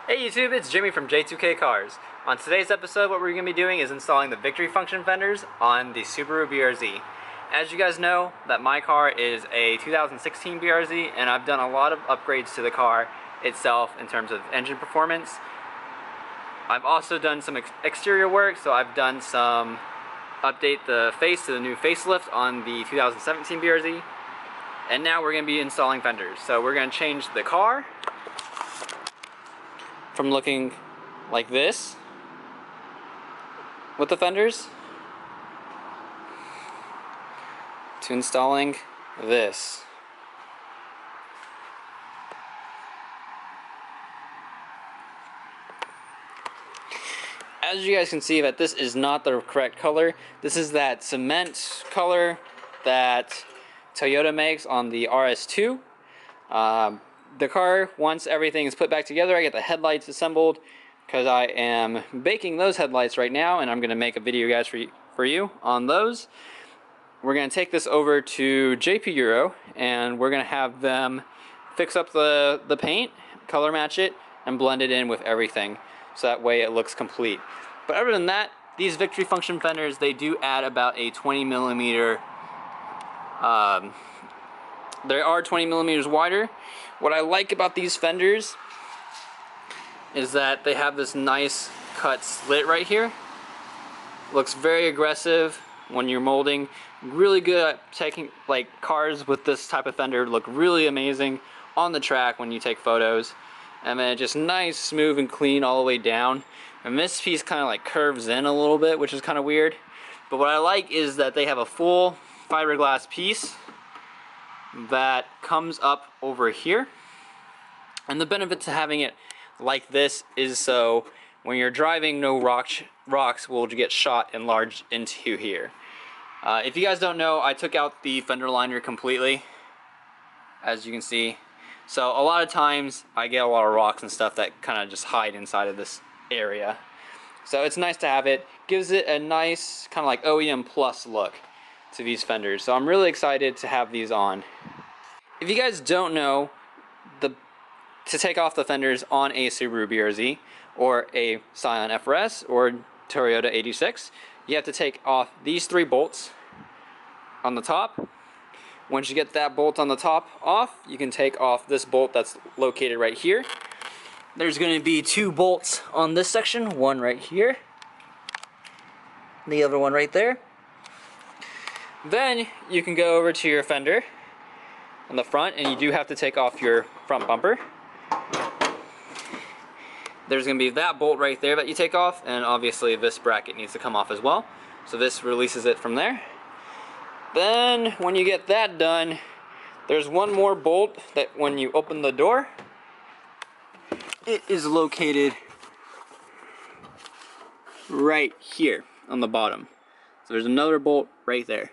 Hey YouTube, it's Jimmy from J2K Cars. On today's episode, what we're going to be doing is installing the victory function fenders on the Subaru BRZ. As you guys know, that my car is a 2016 BRZ, and I've done a lot of upgrades to the car itself in terms of engine performance. I've also done some exterior work, so I've done some update the face to the new facelift on the 2017 BRZ. And now we're going to be installing fenders. So we're going to change the car from looking like this with the fenders to installing this. As you guys can see, that this is not the correct color. This is that cement color that Toyota makes on the RS2. The car, once everything is put back together, I get the headlights assembled because I am baking those headlights right now, and I'm going to make a video, guys, for you on those. We're going to take this over to JP Euro, and we're going to have them fix up the paint, color match it, and blend it in with everything, so that way it looks complete. But other than that, these victory function fenders, they do add about a 20 millimeter. They are 20 millimeters wider. What I like about these fenders is that they have this nice cut slit right here. Looks very aggressive when you're molding. Really good at taking, like, cars with this type of fender look really amazing on the track when you take photos. And then just nice, smooth, and clean all the way down. And this piece kind of like curves in a little bit, which is kind of weird. But what I like is that they have a full fiberglass piece that comes up over here. And the benefit to having it like this is so when you're driving, no rocks will get shot and enlarged into here. If you guys don't know, I took out the fender liner completely, as you can see. So a lot of times I get a lot of rocks and stuff that kind of just hide inside of this area. So it's nice to have it. Gives it a nice kind of like OEM plus look to these fenders. So I'm really excited to have these on. If you guys don't know, to take off the fenders on a Subaru BRZ or a Scion FRS or Toyota 86, you have to take off these 3 bolts on the top. Once you get that bolt on the top off, you can take off this bolt that's located right here. There's going to be 2 bolts on this section, one right here, the other one right there. Then you can go over to your fender on the front, and you do have to take off your front bumper. There's going to be that bolt right there that you take off, and obviously this bracket needs to come off as well. So this releases it from there. Then when you get that done, there's one more bolt that when you open the door, it is located right here on the bottom. So there's another bolt right there.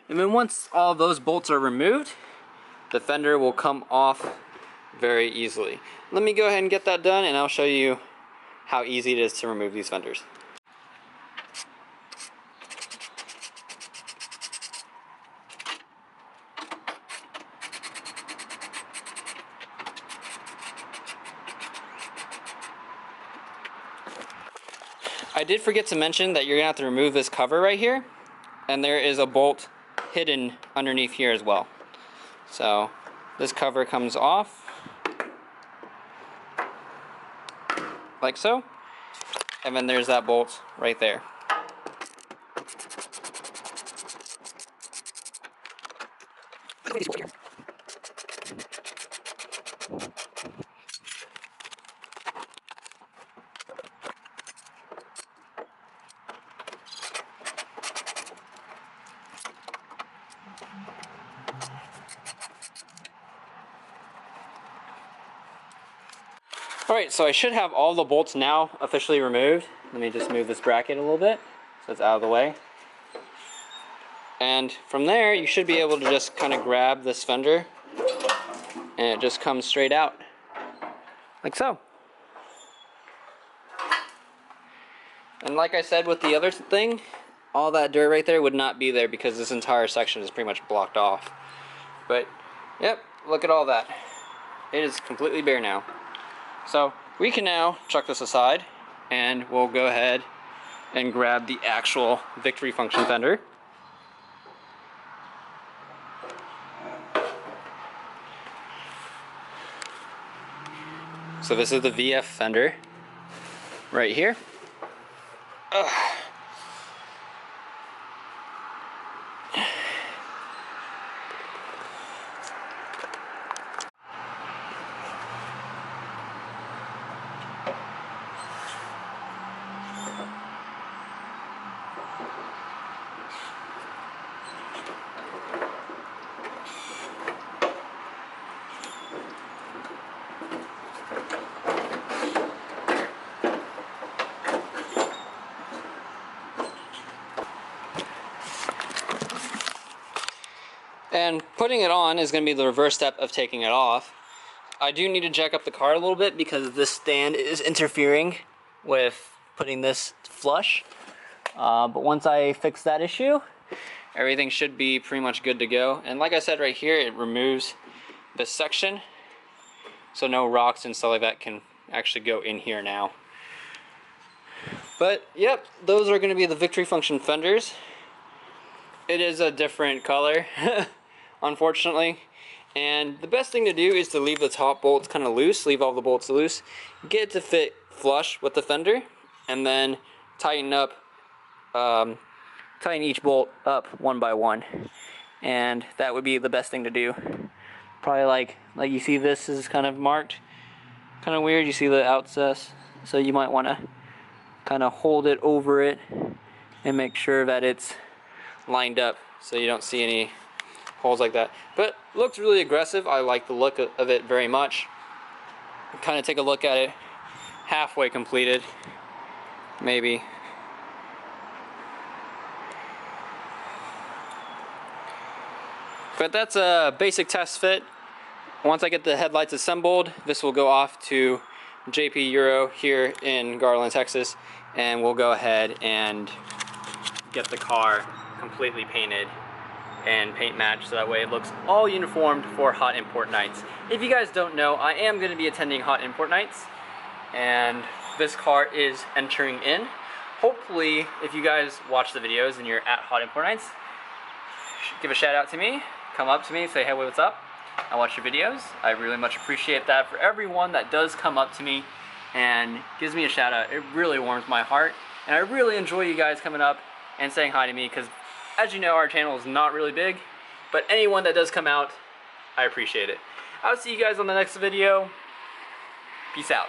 And then once all those bolts are removed, the fender will come off very easily. Let me go ahead and get that done, and I'll show you how easy it is to remove these fenders. I did forget to mention that you're gonna have to remove this cover right here, and there is a bolt hidden underneath here as well. So this cover comes off like so, and then there's that bolt right there. Alright, so I should have all the bolts now officially removed. Let me just move this bracket a little bit so it's out of the way. And from there, you should be able to just kind of grab this fender, and it just comes straight out, like so. And like I said with the other thing, all that dirt right there would not be there because this entire section is pretty much blocked off. But, yep, look at all that. It is completely bare now. So we can now chuck this aside and we'll go ahead and grab the actual victory function fender. So this is the VF fender right here. And putting it on is going to be the reverse step of taking it off. I do need to jack up the car a little bit because this stand is interfering with putting this flush. But once I fix that issue, everything should be pretty much good to go. And like I said right here, it removes this section, so no rocks and stuff like that can actually go in here now. But yep, those are going to be the victory function fenders. It is a different color, unfortunately. And the best thing to do is to leave the top bolts kind of loose, leave all the bolts loose, get it to fit flush with the fender, and then tighten up, tighten each bolt up one by one. And that would be the best thing to do. Probably like you see this is kind of marked, kind of weird. You see the outset, so you might want to kind of hold it over it and make sure that it's lined up so you don't see any holes like that. But looks really aggressive. I like the look of it very much. Kind of take a look at it halfway completed, maybe. But that's a basic test fit. Once I get the headlights assembled, this will go off to JP Euro here in Garland, Texas, and we'll go ahead and get the car completely painted and paint matched so that way it looks all uniformed for Hot Import Nights. If you guys don't know, I am going to be attending Hot Import Nights, and this car is entering in. Hopefully, if you guys watch the videos and you're at Hot Import Nights, give a shout out to me, come up to me, say hey, what's up? I watch your videos. I really much appreciate that for everyone that does come up to me and gives me a shout out. It really warms my heart, and I really enjoy you guys coming up and saying hi to me, because as you know, our channel is not really big, but anyone that does come out, I appreciate it. I'll see you guys on the next video. Peace out.